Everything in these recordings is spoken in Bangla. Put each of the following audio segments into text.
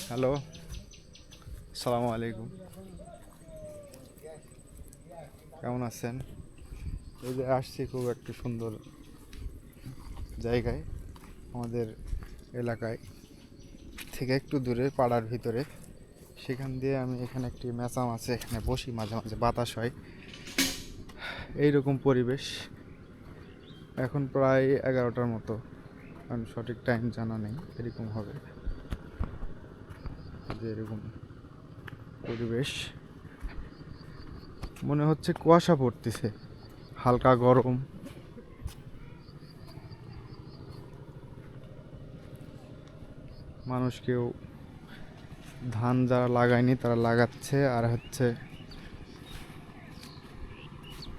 হ্যালো, আসসালামু আলাইকুম। কেমন আছেন? এই যে আসছি খুব একটা সুন্দর জায়গায়, আমাদের এলাকায় থেকে একটু দূরে পাড়ার ভিতরে। সেখান দিয়ে আমি এখানে একটি ম্যাচাম আছে, এখানে বসি, মাঝে মাঝে বাতাস হয়, এইরকম পরিবেশ। এখন প্রায় 11টার মতো, কারণ সঠিক টাইম জানা নেই, এরকম হবে যে এরকম পরিবেশ। মনে হচ্ছে কুয়াশা পড়তেছে, হালকা গরম। মানুষ কেউ ধান যারা লাগায়নি তারা লাগাচ্ছে, আর হচ্ছে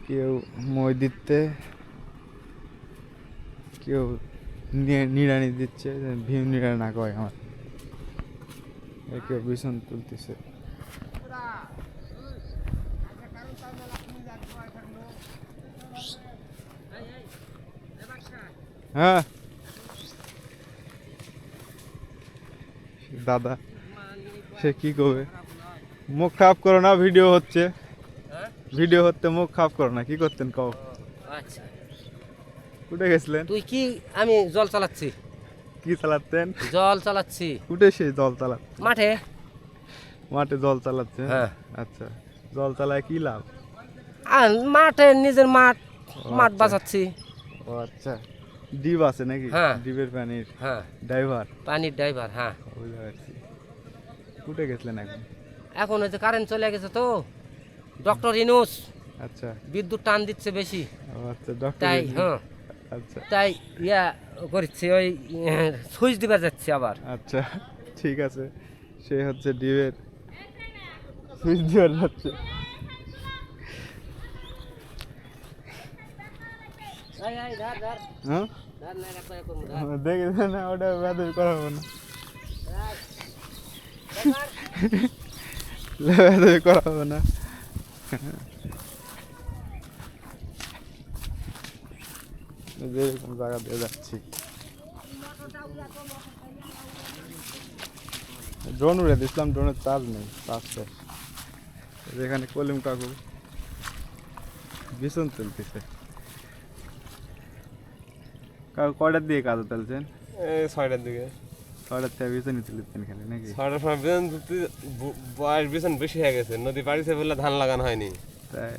কেউ মই দিতে, কেউ নিড়ানি দিচ্ছে, ভিউ নিড়ানি না কয় আমার, কেউ বিছন তুলতেছে। হ্যাঁ দাদা, সে কি করবে? মুখ খারাপ করো না, ভিডিও হচ্ছে, ভিডিও হচ্ছে, মুখ খারাপ করো না। কি করতেন কও? আচ্ছা, উঠে গেছিলেন? তুই কি? আমি জল চালাচ্ছি। কি চালাতেন? জল চালাচ্ছি উঠে সে জল চালাচ্ছে মাঠে। মাঠে জল চালাচ্ছে? হ্যাঁ। আচ্ছা, জল চালায় কি লাভ? আর মাঠে, নিজের মাঠ, মাঠ আচ্ছা। বাঁচাচ্ছি। ও আচ্ছা, ডিপ আছে নাকি? হ্যাঁ। ডিপের পানির হ্যাঁ, ড্রাইভার। পানির ড্রাইভার। হ্যাঁ, বুঝতে পারছি। উঠে গেছিলেন এখন? এখন ওই যে কারেন্ট চলে গেছে তো, ডক্টর ইনুস আচ্ছা। বিদ্যুৎ টান দিচ্ছে বেশি, ও আচ্ছা, ডক্টর। তাই হ্যাঁ, আচ্ছা তাই ইয়া করছে, ওই সুইচ দিবে যাচ্ছে আবার। আচ্ছা, ঠিক আছে। সে হচ্ছে ডিপের সুইচ দিয়ে যাচ্ছে। হ্যাঁ, দেখে না, ওটা বেদবি করাবো না, বেদবি করাবো না। যেরকম জায়গা দিয়ে যাচ্ছি, ড্রোন উড়ে দিয়েছিলাম, ড্রোনের চার্জ নেই, চার্জ শেষ। যেখানে কলিম কাকু ভীষণ তুলতেছে। কাকু কয়টার দিকে কাজে তুলছেন? এই 6টার দিকে। 6টার থেকে ভীষণই তুলতেন খালি নাকি? 6টার সময় বিছন তুলতে বয়স বিছন বেশি হয়ে গেছে, নদী বাড়িতে বলে ধান লাগানো হয়নি। তাই?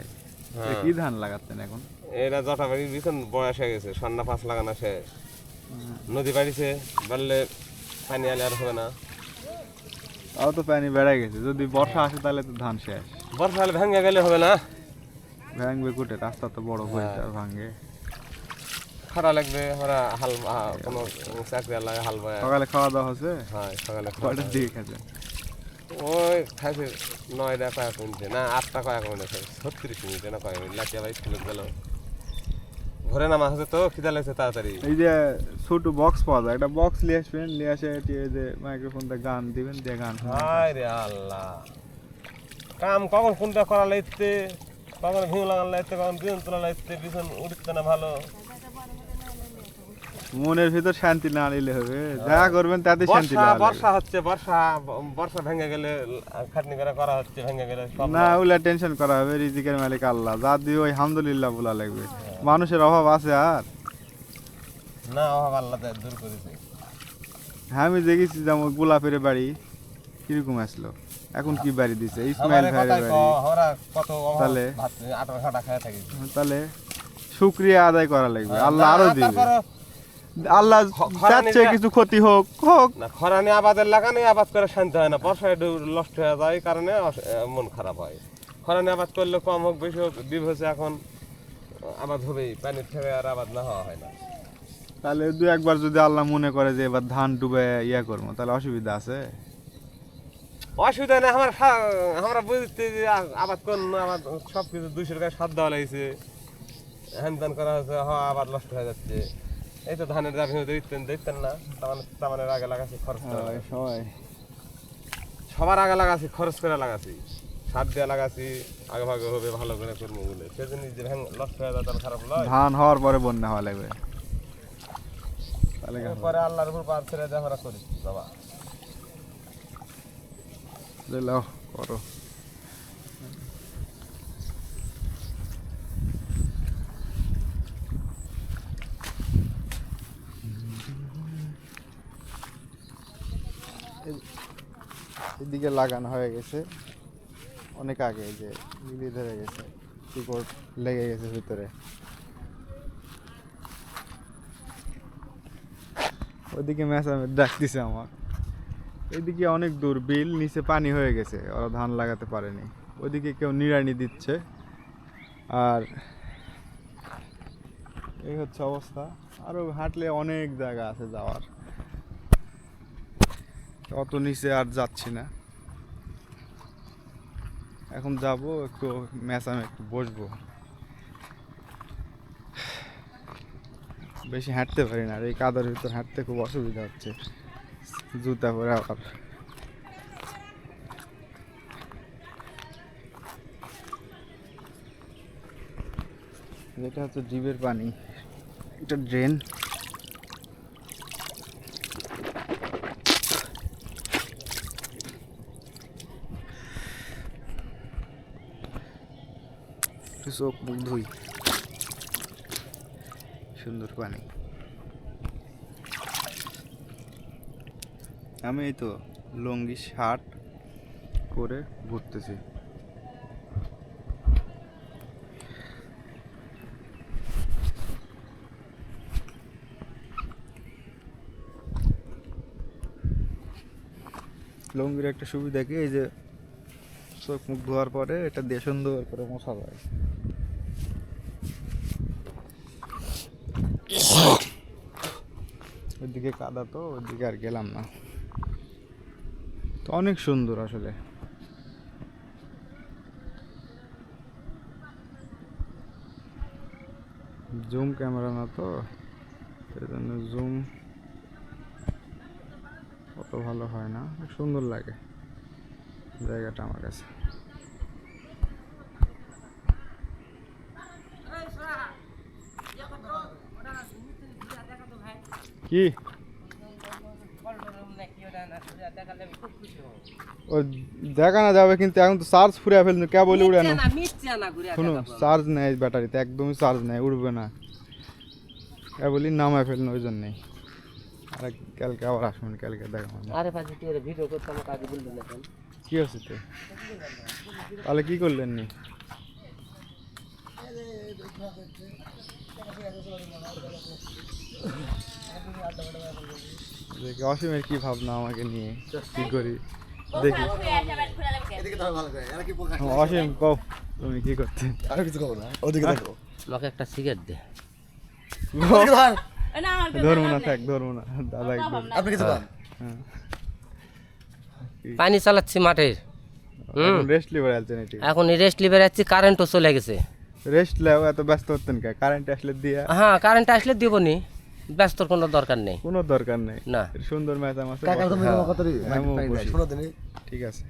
হ্যাঁ। কি ধান লাগাচ্ছেন এখন? এরা জটাবাড়ি বিছন বয়স হয়ে গেছে, সন্না 5 লাগানো শেষ। নদী বাড়িতে বাড়লে পানি আলে আর হবে না। তাও তো পানি বেড়ে গেছে, যদি বর্ষা আসে তাহলে তো ধান শেষ। বর্ষা হলে ভেঙে গেলে হবে না। ভাঙবে কুটে, রাস্তা তো বড় হয়েছে, আর ভাঙে। খাটা লাগবে, ওরা হাল কোনো চাকরি লাগে হাল বয়। সকালে খাওয়া দাওয়া হচ্ছে? হ্যাঁ, সকালে কয়টার দিকে খেয়েছেন? ওই খাইছে 9টা কয়েক মিনিটে, না 8টা কয়েক মিনিটে, 36 মিনিটে না কয়েক মিনিট। লাচি আবার স্কুলে গেল, ঘরে নামা হচ্ছে তো, খিদা লাগছে তাড়াতাড়ি। এই যে ছোট বক্স পাওয়া যায়, একটা বক্স নিয়ে আসবেন, নিয়ে আসে এই যে মাইক্রোফোনটা গান দিবেন, দিয়ে গান শুনবেন। হায় রে আল্লাহ, কাম কখন কোনটা করা লাগতে, কখন ভিউ লাগানো লাগতে, কখন বিছন তোলা লাগতে, বিছন উঠতে না ভালো। মনের ভিতর শান্তি না নিলে হবে, যা করবেন তাতে শান্তি বর্ষা লাগবে। বর্ষা হচ্ছে, বর্ষা ভেঙে গেলে খাটনি করে করা হচ্ছে, ভেঙে গেলে সব না, ওগুলা টেনশন করা হবে, রিজিকের মালিক আল্লাহ, যা দিয়ে ওই আলহামদুলিল্লাহ বলা লাগবে। মানুষের অভাব আছে আর? না, অভাব আল্লাহ দূর করেছে। হ্যাঁ, আমি দেখেছি যেমন গোলাপের বাড়ি কিরকম আসলো, এখন কি বাড়ি দিছে ইসমাইল আমারে ভাইয়ের কথাই বাড়ি। ওরা কত অভাব, তাহলে? ভাত আটা খাটা খেয়ে থাকি। তাহলে শুকরিয়া আদায় করা লাগবে, আল্লাহ আরো দিবে। তারপরে আল্লাহ খরা চাচ্ছে নিলে- কিছু ক্ষতি হোক হোক। না, খরানি আবাদের লাগানে আবাদ করে শান্তি হয় না, বর্ষায় নষ্ট হয়ে যায়, এই কারণে মন খারাপ হয়। খরানি আবাদ করলে কম হোক বেশি হোক, ডিপ হচ্ছে এখন আবাদ হবেই, পানির থেকে আর আবাদ না হওয়া হয় না। তাহলে দু একবার যদি আল্লাহ মনে করে যে এবার ধান ডুবে ইয়া করবো, তাহলে অসুবিধা আছে? অসুবিধা নেই, আমরা বুঝতে যে আবাদ করুন, আবাদ সব কিছু 200 টাকা সার দেওয়া লাগছে, হ্যান ত্যান করা হচ্ছে, আবাদ নষ্ট হয়ে যাচ্ছে। এই তো ধানের দাম দেখতেন না, তামানের আগে লাগাচ্ছি, খরচ করে লাগাচ্ছি। সবাই সবার আগে লাগাচ্ছি, খরচ করে লাগাচ্ছি, সার দিয়ে লাগাচ্ছি, আগে ভাগে হবে ভালো করে করবো বলে, সেদিন যে নষ্ট হয়ে যায় তাহলে খারাপ নয়। ধান হওয়ার পরে বন্যা হওয়া লাগবে, তাহলে পরে আল্লাহর উপর পার ছেড়ে দিয়ে আমরা করি বাবা। লাও করো। এদিকে লাগানো হয়ে গেছে অনেক আগে, যে গিলি ধরে গেছে, শিকড় লেগে গেছে ভিতরে। ওইদিকে মেসা ডাক দিছে আমার, এদিকে অনেক দূর বিল, নিচে পানি হয়ে গেছে, ওরা ধান লাগাতে পারেনি। ওইদিকে কেউ নিড়ানি দিচ্ছে। আর এই হচ্ছে অবস্থা। আরো হাঁটলে অনেক জায়গা আছে যাওয়ার, অত নিচে আর যাচ্ছি না। এখন যাব একটু মেসামে একটু বসবো, বেশি হাঁটতে পারি না, আর এই কাদার ভিতর হাঁটতে খুব অসুবিধা হচ্ছে, জুতা পরে আবার। এটা হচ্ছে ডিবের পানি, এটা ড্রেন। চোখ মুখ ধুই, সুন্দর পানি। আমি এই তো লুঙ্গি শার্ট করে ঘুরতেছি। লুঙ্গির একটা সুবিধা কি, এই যে চোখ মুখ ধোয়ার পরে এটা দিয়ে সুন্দর করে মোছা যায়। ওইদিকে কাদা, তো ওইদিকে আর গেলাম না। তো অনেক সুন্দর আসলে। জুম ক্যামেরা না তো, সেই জন্য জুম অত ভালো হয় না, সুন্দর লাগে জায়গাটা আমার কাছে। কি ও দেখানো যাবে, কিন্তু এখন তো চার্জ ফুরিয়ে ফেলছে, কে বলে উড়ে না। শুনো, চার্জ নেই ব্যাটারিতে, একদমই চার্জ নেই, উড়বে না, কে বলি নামায় ফেলনো, ওই জন্যই। আর কালকে আবার আসবেন, কালকে দেখা মানে। আরে পাশে তুই ভিডিও করতে আমাকে আগে বললি না কেন? কি হচ্ছে তো, তাহলে কি করলেন নি? দেখি অসীমের কি ভাবনা আমাকে নিয়ে, কি করি দেখি। অসীম কও, তুমি কি করতে? আর কিছু খবর না, ওদিকে দেখো। আমাকে একটা সিগারেট দে। ধরবো না, থাক ধরবো না, দাদা একদম। আপনি কিছু পান? হ্যাঁ, পানি চালাচ্ছি মাঠের, রেস্ট লিভার আলছেন এটি। এখন রেস্ট লিভার যাচ্ছি, কারেন্টও চলে গেছে। রেস্ট লেও, এত ব্যস্ত হতেন কে? কারেন্ট আসলে দিয়া। হ্যাঁ, কারেন্ট আসলে দিবনি, ব্যস্তর কোনো দরকার নেই। কোনো দরকার নেই, না। সুন্দর ম্যাচ আমার। কাকা তুমি আমার কথা হ্যাঁ, শোনো দিনই। ঠিক আছে।